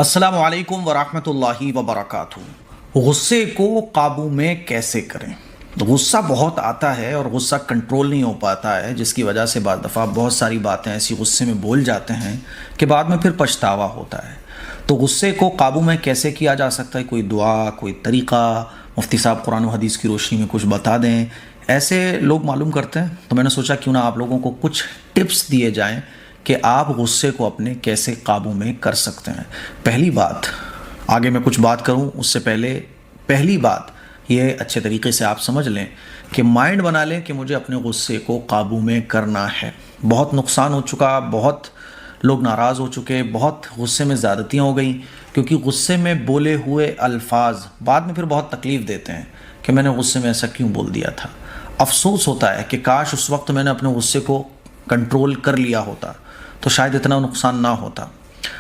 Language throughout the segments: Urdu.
السلام علیکم ورحمۃ اللہ وبرکاتہ۔ غصے کو قابو میں کیسے کریں؟ غصہ بہت آتا ہے اور غصہ کنٹرول نہیں ہو پاتا ہے، جس کی وجہ سے بعض دفعہ بہت ساری باتیں ایسی غصے میں بول جاتے ہیں کہ بعد میں پھر پچھتاوا ہوتا ہے۔ تو غصے کو قابو میں کیسے کیا جا سکتا ہے؟ کوئی دعا، کوئی طریقہ؟ مفتی صاحب قرآن و حدیث کی روشنی میں کچھ بتا دیں۔ ایسے لوگ معلوم کرتے ہیں، تو میں نے سوچا کیوں نہ آپ لوگوں کو کچھ ٹپس دیے جائیں کہ آپ غصے کو اپنے کیسے قابو میں کر سکتے ہیں۔ پہلی بات، آگے میں کچھ بات کروں اس سے پہلے پہلی بات یہ اچھے طریقے سے آپ سمجھ لیں کہ مائنڈ بنا لیں کہ مجھے اپنے غصے کو قابو میں کرنا ہے۔ بہت نقصان ہو چکا، بہت لوگ ناراض ہو چکے، بہت غصے میں زیادتیاں ہو گئیں، کیونکہ غصے میں بولے ہوئے الفاظ بعد میں پھر بہت تکلیف دیتے ہیں کہ میں نے غصے میں ایسا کیوں بول دیا تھا۔ افسوس ہوتا ہے کہ کاش اس وقت میں نے اپنے غصے کو کنٹرول کر لیا ہوتا تو شاید اتنا نقصان نہ ہوتا۔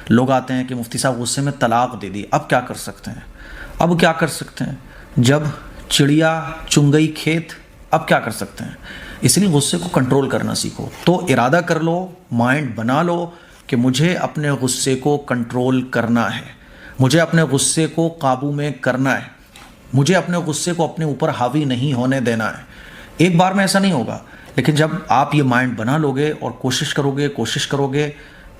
لوگ آتے ہیں کہ مفتی صاحب غصے میں طلاق دے دی، اب کیا کر سکتے ہیں؟ اب کیا کر سکتے ہیں؟ جب چڑیا چن گئی کھیت، اب کیا کر سکتے ہیں؟ اس لیے غصے کو کنٹرول کرنا سیکھو۔ تو ارادہ کر لو، مائنڈ بنا لو کہ مجھے اپنے غصے کو کنٹرول کرنا ہے، مجھے اپنے غصے کو قابو میں کرنا ہے، مجھے اپنے غصے کو اپنے اوپر حاوی نہیں ہونے دینا ہے۔ ایک بار میں ایسا نہیں ہوگا، لیکن جب آپ یہ مائنڈ بنا لو گے اور کوشش کرو گے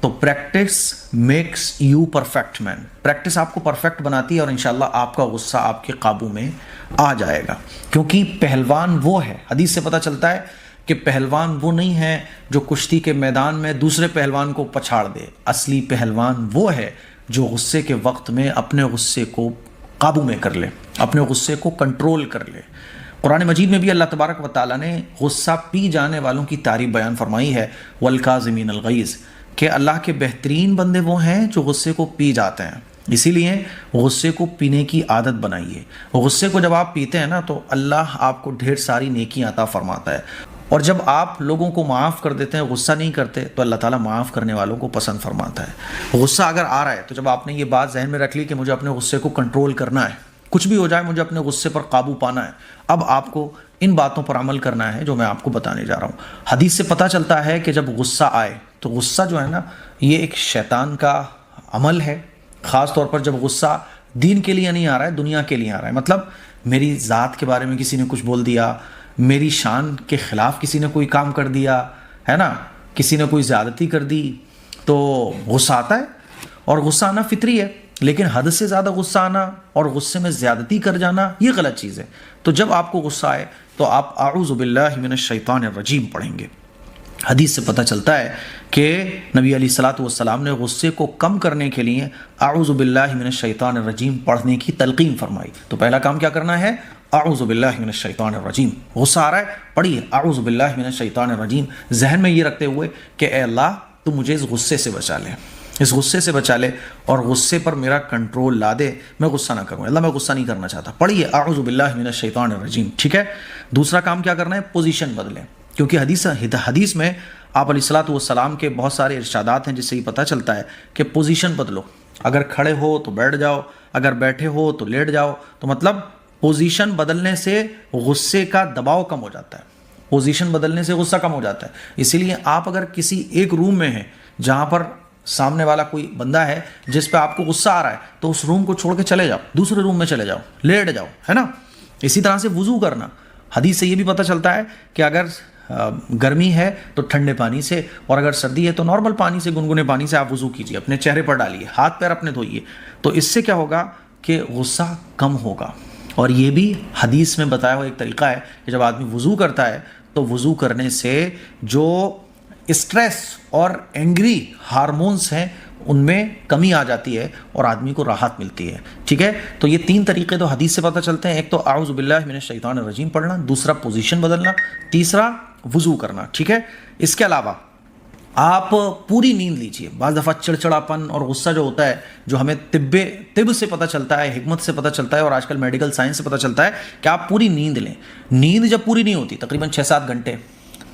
تو practice makes you perfect man. Practice آپ کو پرفیکٹ بناتی ہے اور انشاءاللہ آپ کا غصہ آپ کے قابو میں آ جائے گا، کیونکہ پہلوان وہ ہے، حدیث سے پتہ چلتا ہے کہ پہلوان وہ نہیں ہے جو کشتی کے میدان میں دوسرے پہلوان کو پچھاڑ دے، اصلی پہلوان وہ ہے جو غصے کے وقت میں اپنے غصے کو قابو میں کر لے، اپنے غصے کو کنٹرول کر لے۔ قرآن مجید میں بھی اللہ تبارک و تعالیٰ نے غصہ پی جانے والوں کی تعریف بیان فرمائی ہے، والکاظمین الغیظ، کہ اللہ کے بہترین بندے وہ ہیں جو غصے کو پی جاتے ہیں۔ اسی لیے غصے کو پینے کی عادت بنائیے۔ غصے کو جب آپ پیتے ہیں نا تو اللہ آپ کو ڈھیر ساری نیکی عطا فرماتا ہے، اور جب آپ لوگوں کو معاف کر دیتے ہیں، غصہ نہیں کرتے، تو اللہ تعالیٰ معاف کرنے والوں کو پسند فرماتا ہے۔ غصہ اگر آ رہا ہے تو جب آپ نے یہ بات ذہن میں رکھ لی کہ مجھے اپنے غصے کو کنٹرول کرنا ہے، کچھ بھی ہو جائے مجھے اپنے غصے پر قابو پانا ہے، اب آپ کو ان باتوں پر عمل کرنا ہے جو میں آپ کو بتانے جا رہا ہوں۔ حدیث سے پتہ چلتا ہے کہ جب غصہ آئے تو غصہ جو ہے نا، یہ ایک شیطان کا عمل ہے، خاص طور پر جب غصہ دین کے لیے نہیں آ رہا ہے، دنیا کے لیے آ رہا ہے۔ مطلب میری ذات کے بارے میں کسی نے کچھ بول دیا، میری شان کے خلاف کسی نے کوئی کام کر دیا ہے نا، کسی نے کوئی زیادتی کر دی، تو غصہ آتا ہے، اور غصہ آنا فطری ہے، لیکن حد سے زیادہ غصہ آنا اور غصے میں زیادتی کر جانا یہ غلط چیز ہے۔ تو جب آپ کو غصہ آئے تو آپ اعوذ باللہ من الشیطان الرجیم پڑھیں گے۔ حدیث سے پتہ چلتا ہے کہ نبی علیہ الصلوۃ والسلام نے غصے کو کم کرنے کے لیے اعوذ باللہ من الشیطان الرجیم پڑھنے کی تلقین فرمائی۔ تو پہلا کام کیا کرنا ہے؟ اعوذ باللہ من الشیطان الرجیم۔ غصہ آ رہا ہے، پڑھیے اعوذ باللہ من الشیطان الرجیم، ذہن میں یہ رکھتے ہوئے کہ اے اللہ تو مجھے اس غصے سے بچا لے، اس غصے سے بچا لے، اور غصے پر میرا کنٹرول لا دے، میں غصہ نہ کروں، اللہ میں غصہ نہیں کرنا چاہتا۔ پڑھیے اعوذ باللہ من الشیطان الرجیم، ٹھیک ہے؟ دوسرا کام کیا کرنا ہے؟ پوزیشن بدلیں، کیونکہ حدیث میں آپ علیہ الصلوۃ والسلام کے بہت سارے ارشادات ہیں جس سے یہ پتہ چلتا ہے کہ پوزیشن بدلو۔ اگر کھڑے ہو تو بیٹھ جاؤ، اگر بیٹھے ہو تو لیٹ جاؤ، تو مطلب پوزیشن بدلنے سے غصے کا دباؤ کم ہو جاتا ہے، پوزیشن بدلنے سے غصہ کم ہو جاتا ہے۔ اسی لیے آپ اگر کسی ایک روم میں ہیں جہاں پر سامنے والا کوئی بندہ ہے جس پہ آپ کو غصہ آ رہا ہے، تو اس روم کو چھوڑ کے چلے جاؤ، دوسرے روم میں چلے جاؤ، لیٹ جاؤ، ہے نا؟ اسی طرح سے وضو کرنا، حدیث سے یہ بھی پتہ چلتا ہے کہ اگر گرمی ہے تو ٹھنڈے پانی سے، اور اگر سردی ہے تو نارمل پانی سے، گنگنے پانی سے آپ وضو کیجیے، اپنے چہرے پر ڈالیے، ہاتھ پیر اپنے دھوئیے، تو اس سے کیا ہوگا کہ غصہ کم ہوگا۔ اور یہ بھی حدیث میں بتایا ہوا ایک طریقہ ہے کہ جب آدمی وضو کرتا ہے تو وضو کرنے سے جو اسٹریس اور اینگری ہارمونز ہیں ان میں کمی آ جاتی ہے اور آدمی کو راحت ملتی ہے، ٹھیک ہے؟ تو یہ تین طریقے تو حدیث سے پتہ چلتے ہیں، ایک تو اعوذ باللہ من الشیطان الرجیم پڑھنا، دوسرا پوزیشن بدلنا، تیسرا وضو کرنا، ٹھیک ہے؟ اس کے علاوہ آپ پوری نیند لیجیے۔ بعض دفعہ چڑچڑاپن اور غصہ جو ہوتا ہے، جو ہمیں طب سے پتہ چلتا ہے، حکمت سے پتہ چلتا ہے، اور آج کل میڈیکل سائنس سے پتہ چلتا ہے کہ آپ پوری نیند لیں۔ نیند جب پوری نہیں ہوتی، تقریباً 6-7 گھنٹے،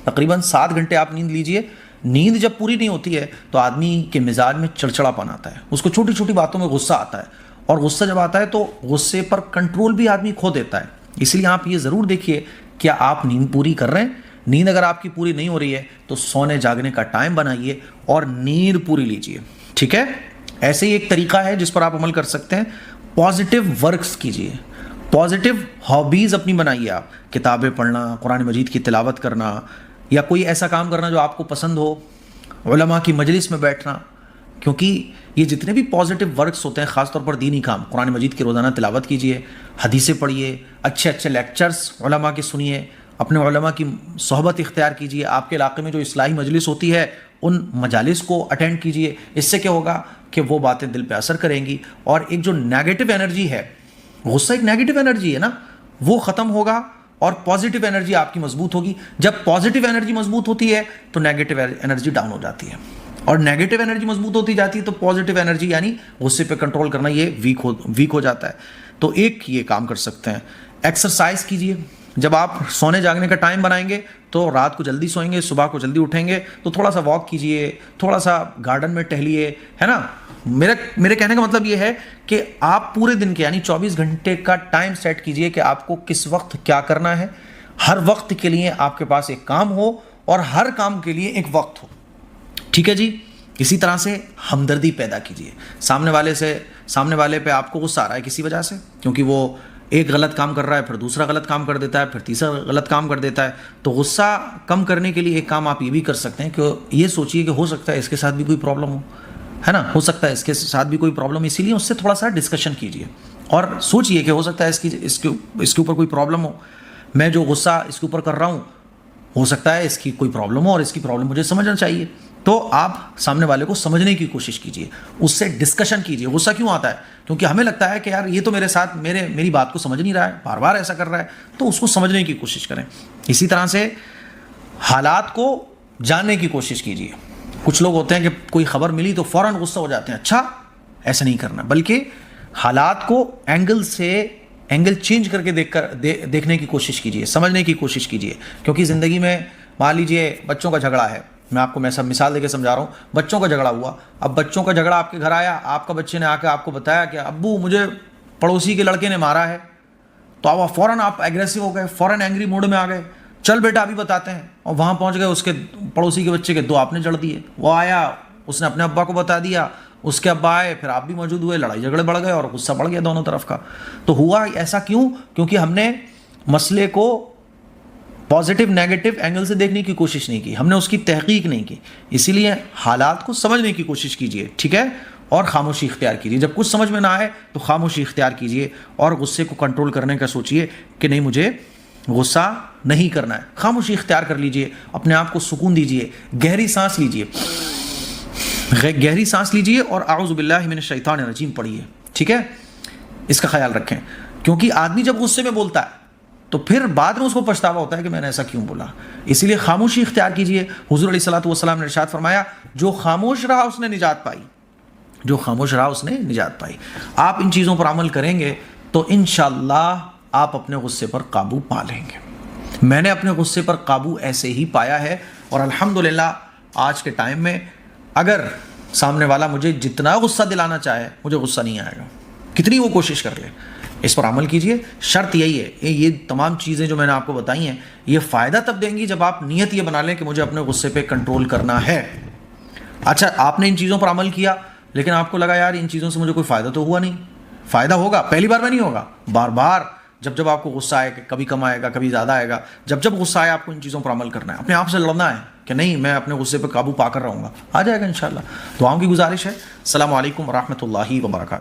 تقریباً 7 گھنٹے آپ نیند لیجیے۔ نیند جب پوری نہیں ہوتی ہے تو آدمی کے مزاج میں چڑچڑاپن آتا ہے، اس کو چھوٹی چھوٹی باتوں میں غصہ آتا ہے، اور غصہ جب آتا ہے تو غصے پر کنٹرول بھی آدمی کھو دیتا ہے۔ اس لیے آپ یہ ضرور دیکھیے کیا آپ نیند پوری کر رہے ہیں۔ نیند اگر آپ کی پوری نہیں ہو رہی ہے تو سونے جاگنے کا ٹائم بنائیے اور نیند پوری لیجیے، ٹھیک ہے؟ ایسے ہی ایک طریقہ ہے جس پر آپ عمل کر سکتے ہیں، پازیٹیو ورکس کیجئے، پازیٹیو ہابیز اپنی بنائیے، آپ کتابیں پڑھنا، قرآن مجید کی تلاوت کرنا، یا کوئی ایسا کام کرنا جو آپ کو پسند ہو، علماء کی مجلس میں بیٹھنا، کیونکہ یہ جتنے بھی پازیٹیو ورکس ہوتے ہیں، خاص طور پر دینی کام، قرآن مجید کی روزانہ تلاوت کیجئے، حدیثیں پڑھیے، اچھے اچھے لیکچرز علماء کے سنیے، اپنے علماء کی صحبت اختیار کیجئے، آپ کے علاقے میں جو اصلاحی مجلس ہوتی ہے ان مجالس کو اٹینڈ کیجئے۔ اس سے کیا ہوگا کہ وہ باتیں دل پہ اثر کریں گی، اور ایک جو نیگیٹو انرجی ہے، غصہ ایک نیگیٹو انرجی ہے نا، وہ ختم ہوگا اور پازیٹیو انرجی آپ کی مضبوط ہوگی۔ جب پازیٹیو انرجی مضبوط ہوتی ہے تو نیگیٹو انرجی ڈاؤن ہو جاتی ہے، اور نیگیٹو انرجی مضبوط ہوتی جاتی ہے تو پازیٹیو انرجی یعنی غصے پہ کنٹرول کرنا یہ ویک ہو جاتا ہے۔ تو ایک یہ کام کر سکتے ہیں، ایکسرسائز کیجئے۔ جب آپ سونے جاگنے کا ٹائم بنائیں گے تو رات کو جلدی سوئیں گے، صبح کو جلدی اٹھیں گے، تو تھوڑا سا واک کیجئے، تھوڑا سا گارڈن میں ٹہلیے، ہے نا۔ میرے کہنے کا مطلب یہ ہے کہ آپ پورے دن کے یعنی 24 گھنٹے کا ٹائم سیٹ کیجئے کہ آپ کو کس وقت کیا کرنا ہے، ہر وقت کے لیے آپ کے پاس ایک کام ہو اور ہر کام کے لیے ایک وقت ہو، ٹھیک ہے جی۔ اسی طرح سے ہمدردی پیدا کیجئے، سامنے والے پہ آپ کو غصہ آ رہا ہے کسی وجہ سے، کیونکہ وہ ایک غلط کام کر رہا ہے، پھر دوسرا غلط کام کر دیتا ہے، پھر تیسرا غلط کام کر دیتا ہے، تو غصہ کم کرنے کے لیے ایک کام آپ یہ بھی کر سکتے ہیں کہ یہ سوچئے کہ ہو سکتا ہے اس کے ساتھ بھی کوئی پرابلم ہو، ہے نا، ہو سکتا ہے اس کے ساتھ بھی کوئی پرابلم، اسی لیے اس سے تھوڑا سا ڈسکشن کیجئے اور سوچئے کہ ہو سکتا ہے اس کے اوپر کوئی پرابلم ہو، میں جو غصہ اس کے اوپر کر رہا ہوں ہو سکتا ہے اس کی کوئی پرابلم ہو اور اس کی پرابلم مجھے سمجھنا چاہیے۔ تو آپ سامنے والے کو سمجھنے کی کوشش کیجئے، اس سے ڈسکشن کیجئے۔ غصہ کیوں آتا ہے؟ کیونکہ ہمیں لگتا ہے کہ یار یہ تو میرے ساتھ میری بات کو سمجھ نہیں رہا ہے، بار بار ایسا کر رہا ہے، تو اس کو سمجھنے کی کوشش کریں۔ اسی طرح سے حالات کو جاننے کی کوشش کیجئے۔ کچھ لوگ ہوتے ہیں کہ کوئی خبر ملی تو فوراً غصہ ہو جاتے ہیں، اچھا ایسا نہیں کرنا، بلکہ حالات کو اینگل چینج کر کے دیکھنے کی کوشش کیجئے، سمجھنے کی کوشش کیجئے۔ کیونکہ زندگی میں مان لیجئے بچوں کا جھگڑا ہے، میں آپ کو مثال دے کے سمجھا رہا ہوں، بچوں کا جھگڑا ہوا، اب بچوں کا جھگڑا آپ کے گھر آیا، آپ کا بچے نے آ کے آپ کو بتایا کہ ابو مجھے پڑوسی کے لڑکے نے مارا ہے، تو اب فوراً آپ ایگریسو ہو گئے، فوراً اینگری موڈ میں آ گئے، چل بیٹا ابھی بتاتے ہیں، اور وہاں پہنچ گئے، اس کے پڑوسی کے بچے کے 2 آپ نے جڑ دیے، وہ آیا، اس نے اپنے ابا کو بتا دیا، اس کے ابا آئے، پھر آپ بھی موجود ہوئے، لڑائی جھگڑے بڑھ گئے اور غصہ بڑھ گیا دونوں طرف کا۔ تو ہوا ایسا کیوں؟ کیونکہ ہم نے مسئلے کو پازیٹیو نیگیٹو اینگل سے دیکھنے کی کوشش نہیں کی، ہم نے اس کی تحقیق نہیں کی۔ اسی لیے حالات کو سمجھنے کی کوشش کیجئے، ٹھیک ہے، اور خاموشی اختیار کیجئے۔ جب کچھ سمجھ میں نہ آئے تو خاموشی اختیار کیجئے اور غصے کو کنٹرول کرنے کا سوچئے کہ نہیں مجھے غصہ نہیں کرنا ہے، خاموشی اختیار کر لیجئے، اپنے آپ کو سکون دیجئے، گہری سانس لیجئے اور اعوذ باللہ من الشیطان الرجیم پڑھیے، ٹھیک ہے۔ اس کا خیال رکھیں، کیونکہ آدمی جب غصے میں بولتا ہے تو پھر بعد میں اس کو پچھتاوا ہوتا ہے کہ میں نے ایسا کیوں بولا۔ اسی لیے خاموشی اختیار کیجئے۔ حضور علیہ الصلوۃ والسلام نے ارشاد فرمایا، جو خاموش رہا اس نے نجات پائی۔ آپ ان چیزوں پر عمل کریں گے تو انشاءاللہ آپ اپنے غصے پر قابو پا لیں گے۔ میں نے اپنے غصے پر قابو ایسے ہی پایا ہے، اور الحمدللہ آج کے ٹائم میں اگر سامنے والا مجھے جتنا غصہ دلانا چاہے مجھے غصہ نہیں آئے گا، کتنی وہ کوشش کر لے۔ اس پر عمل کیجئے۔ شرط یہی ہے، یہ تمام چیزیں جو میں نے آپ کو بتائی ہیں یہ فائدہ تب دیں گی جب آپ نیت یہ بنا لیں کہ مجھے اپنے غصے پہ کنٹرول کرنا ہے۔ اچھا، آپ نے ان چیزوں پر عمل کیا لیکن آپ کو لگا یار ان چیزوں سے مجھے کوئی فائدہ تو ہوا نہیں۔ فائدہ ہوگا، پہلی بار میں نہیں ہوگا، بار بار جب آپ کو غصہ آئے کہ کبھی کم آئے گا کبھی زیادہ آئے گا، جب غصہ آئے آپ کو ان چیزوں پر عمل کرنا ہے، اپنے آپ سے لڑنا ہے کہ نہیں میں اپنے غصے پہ قابو پا کر رہوں گا، آ جائے گا انشاءاللہ۔ دعاؤں کی گزارش ہے۔ السلام علیکم ورحمۃ اللہ وبرکاتہ۔